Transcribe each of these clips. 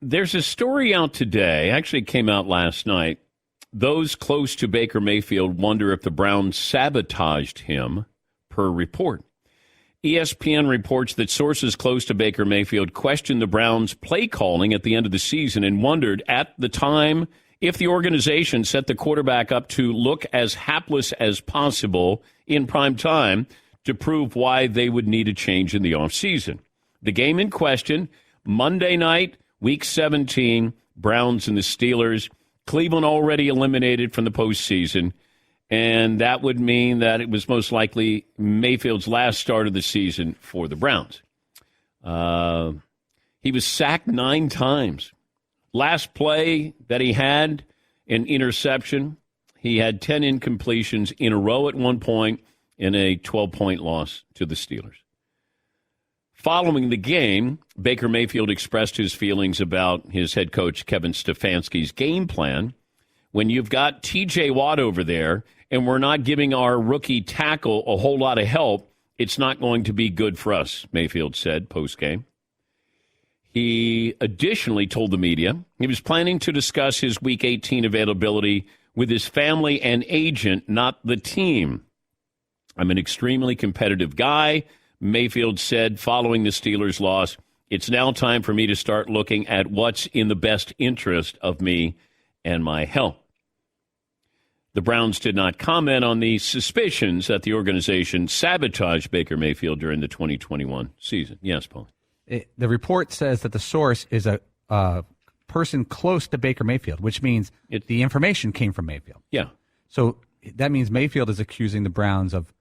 There's a story out today, actually it came out last night. Those close to Baker Mayfield wonder if the Browns sabotaged him, per report. ESPN reports that sources close to Baker Mayfield questioned the Browns' play calling at the end of the season and wondered at the time if the organization set the quarterback up to look as hapless as possible in prime time to prove why they would need a change in the offseason. The game in question, Monday night, Week 17, Browns and the Steelers. Cleveland already eliminated from the postseason, and that would mean that it was most likely Mayfield's last start of the season for the Browns. He was sacked 9 times. Last play that he had, an interception. He had 10 incompletions in a row at one point in a 12-point loss to the Steelers. Following the game, Baker Mayfield expressed his feelings about his head coach Kevin Stefanski's game plan. When you've got T.J. Watt over there and we're not giving our rookie tackle a whole lot of help, it's not going to be good for us, Mayfield said post-game. He additionally told the media he was planning to discuss his Week 18 availability with his family and agent, not the team. I'm an extremely competitive guy, Mayfield said following the Steelers' loss. It's now time for me to start looking at what's in the best interest of me and my health. The Browns did not comment on the suspicions that the organization sabotaged Baker Mayfield during the 2021 season. Yes, Paul. The report says that the source is a person close to Baker Mayfield, which means the information came from Mayfield. Yeah. So that means Mayfield is accusing the Browns of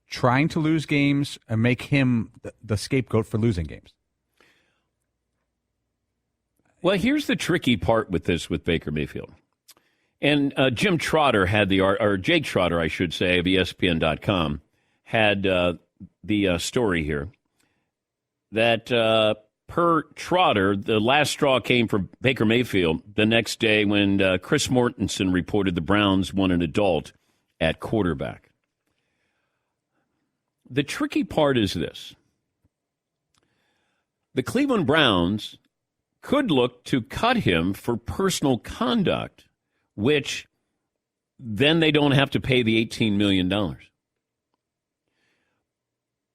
trying to lose games and make him the scapegoat for losing games. Well, here's the tricky part with this with Baker Mayfield. And Jim Trotter had or Jake Trotter, I should say, of ESPN.com, had the story here that per Trotter, the last straw came for Baker Mayfield the next day when Chris Mortensen reported the Browns won an adult at quarterback. The tricky part is this. The Cleveland Browns could look to cut him for personal conduct, which then they don't have to pay the $18 million.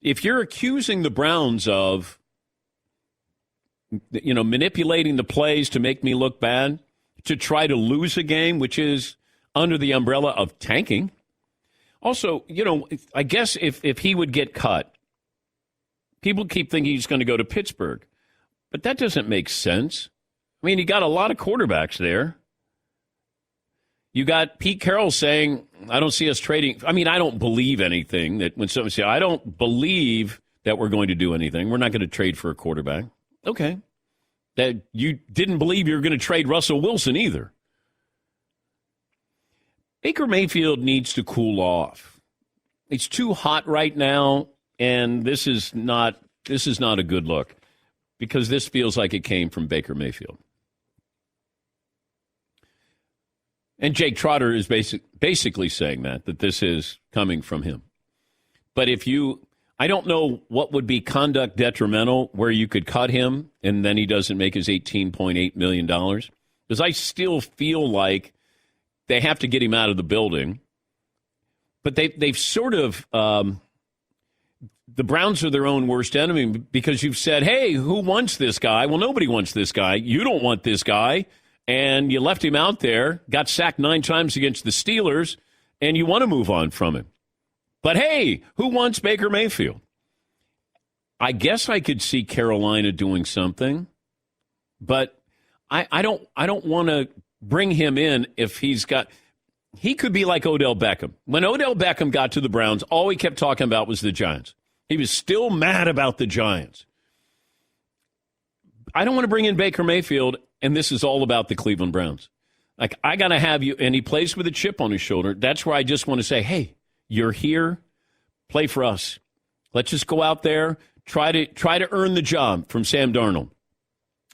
If you're accusing the Browns of, manipulating the plays to make me look bad, to try to lose a game, which is under the umbrella of tanking. Also, I guess if he would get cut, people keep thinking he's going to go to Pittsburgh. But that doesn't make sense. I mean, you got a lot of quarterbacks there. You got Pete Carroll saying, I don't see us trading. I mean, I don't believe anything that when someone says, I don't believe that we're going to do anything. We're not going to trade for a quarterback. Okay. That you didn't believe you were going to trade Russell Wilson either. Baker Mayfield needs to cool off. It's too hot right now, and this is not a good look because this feels like it came from Baker Mayfield. And Jake Trotter is basically saying that this is coming from him. But I don't know what would be conduct detrimental where you could cut him and then he doesn't make his $18.8 million. Because I still feel like they have to get him out of the building. But they've sort of, the Browns are their own worst enemy because you've said, hey, who wants this guy? Well, nobody wants this guy. You don't want this guy. And you left him out there, got sacked 9 times against the Steelers, and you want to move on from him. But, hey, who wants Baker Mayfield? I guess I could see Carolina doing something, but I don't want to bring him in if he could be like Odell Beckham. When Odell Beckham got to the Browns, all he kept talking about was the Giants. He was still mad about the Giants. I don't want to bring in Baker Mayfield, and this is all about the Cleveland Browns. Like, I got to have you, and he plays with a chip on his shoulder. That's where I just want to say, hey, you're here, play for us. Let's just go out there, try to earn the job from Sam Darnold.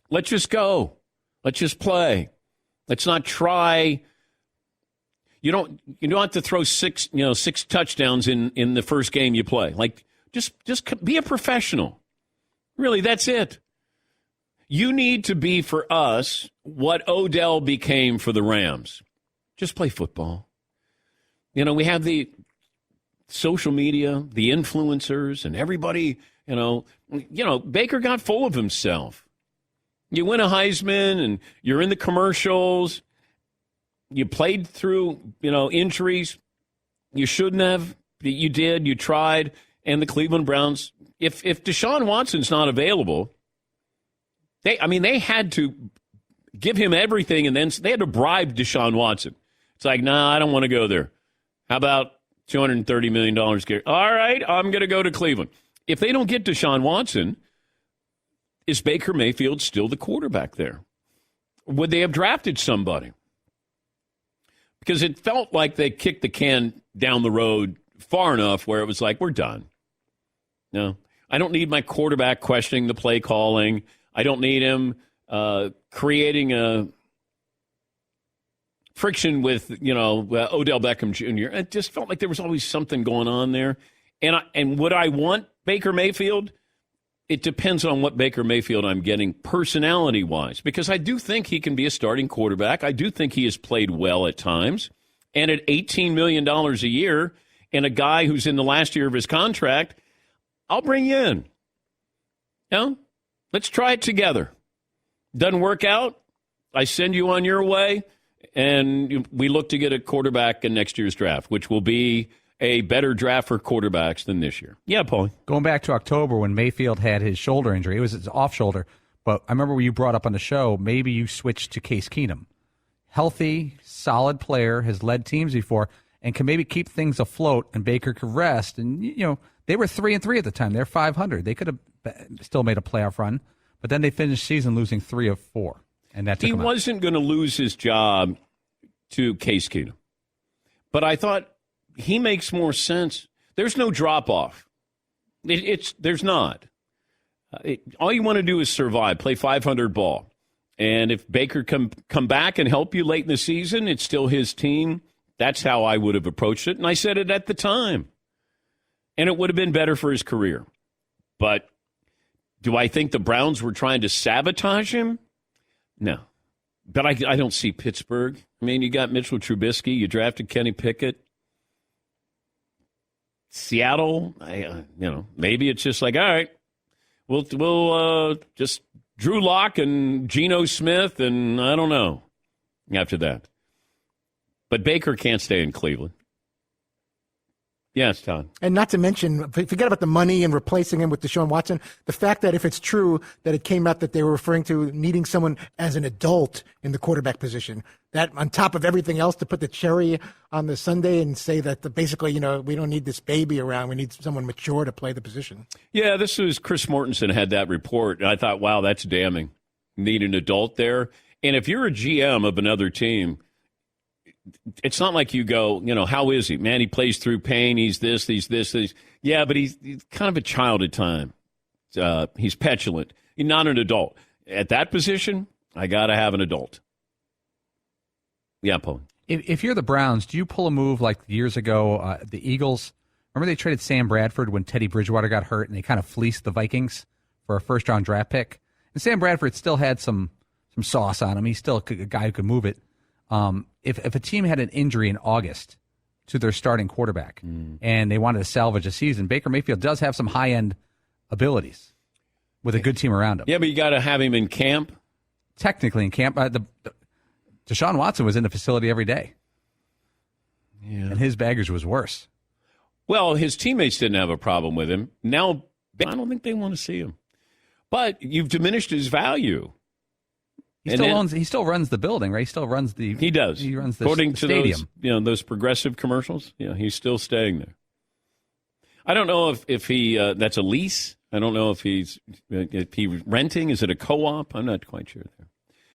Let's just go. Let's just play. Let's not try. You don't have to throw six touchdowns in the first game you play. Like, just be a professional. Really, that's it. You need to be for us what Odell became for the Rams. Just play football. We have the social media, the influencers, and everybody, Baker got full of himself. You win a Heisman, and you're in the commercials. You played through, injuries. You shouldn't have. You did. You tried. And the Cleveland Browns, if Deshaun Watson's not available, they had to give him everything, and then they had to bribe Deshaun Watson. It's like, nah, I don't want to go there. How about $230 million? All right, I'm going to go to Cleveland. If they don't get Deshaun Watson, is Baker Mayfield still the quarterback there? Would they have drafted somebody? Because it felt like they kicked the can down the road far enough where it was like, we're done. No, I don't need my quarterback questioning the play calling. I don't need him creating a friction with, Odell Beckham Jr. It just felt like there was always something going on there. And would I want Baker Mayfield? It depends on what Baker Mayfield I'm getting personality-wise, because I do think he can be a starting quarterback. I do think he has played well at times. And at $18 million a year and a guy who's in the last year of his contract, I'll bring you in. Let's try it together. Doesn't work out, I send you on your way, and we look to get a quarterback in next year's draft, which will be a better draft for quarterbacks than this year. Yeah, Paul. Going back to October when Mayfield had his shoulder injury, it was his off shoulder, but I remember when you brought up on the show, maybe you switched to Case Keenum. Healthy, solid player, has led teams before, and can maybe keep things afloat, and Baker could rest. And, they were 3-3 at the time. They're 500. They could have still made a playoff run, but then they finished season losing 3 of 4. And that took him out. He wasn't going to lose his job to Case Keenum. But I thought he makes more sense. There's no drop-off. There's not. All you want to do is survive, play 500 ball. And if Baker come back and help you late in the season, it's still his team. That's how I would have approached it. And I said it at the time. And it would have been better for his career. But do I think the Browns were trying to sabotage him? No. But I don't see Pittsburgh. I mean, you got Mitchell Trubisky. You drafted Kenny Pickett. Seattle, maybe it's just like, all right, we'll just Drew Lock and Geno Smith, and I don't know after that. But Baker can't stay in Cleveland. Yes, Todd. And not to mention, forget about the money and replacing him with Deshaun Watson. The fact that if it's true that it came out that they were referring to needing someone as an adult in the quarterback position, that on top of everything else to put the cherry on the sundae and say that basically, we don't need this baby around. We need someone mature to play the position. Yeah, this was Chris Mortensen had that report. And I thought, wow, that's damning. Need an adult there. And if you're a GM of another team, it's not like you go, how is he? Man, he plays through pain. He's this, he's this, he's... Yeah, but he's kind of a child at times. He's petulant. He's not an adult. At that position, I got to have an adult. Yeah, Paul. If you're the Browns, do you pull a move like years ago, the Eagles? Remember they traded Sam Bradford when Teddy Bridgewater got hurt, and they kind of fleeced the Vikings for a first-round draft pick? And Sam Bradford still had some sauce on him. He's still a guy who could move it. If a team had an injury in August to their starting quarterback and they wanted to salvage a season, Baker Mayfield does have some high-end abilities with a good team around him. Yeah, but you got to have him in camp. Technically in camp. Deshaun Watson was in the facility every day. Yeah. And his baggage was worse. Well, his teammates didn't have a problem with him. Now, I don't think they want to see him. But you've diminished his value. He still runs the building, right? He still runs the. He does. He runs the According stadium. To those progressive commercials. Yeah, he's still staying there. I don't know if he that's a lease. I don't know if he's renting. Is it a co-op? I'm not quite sure there.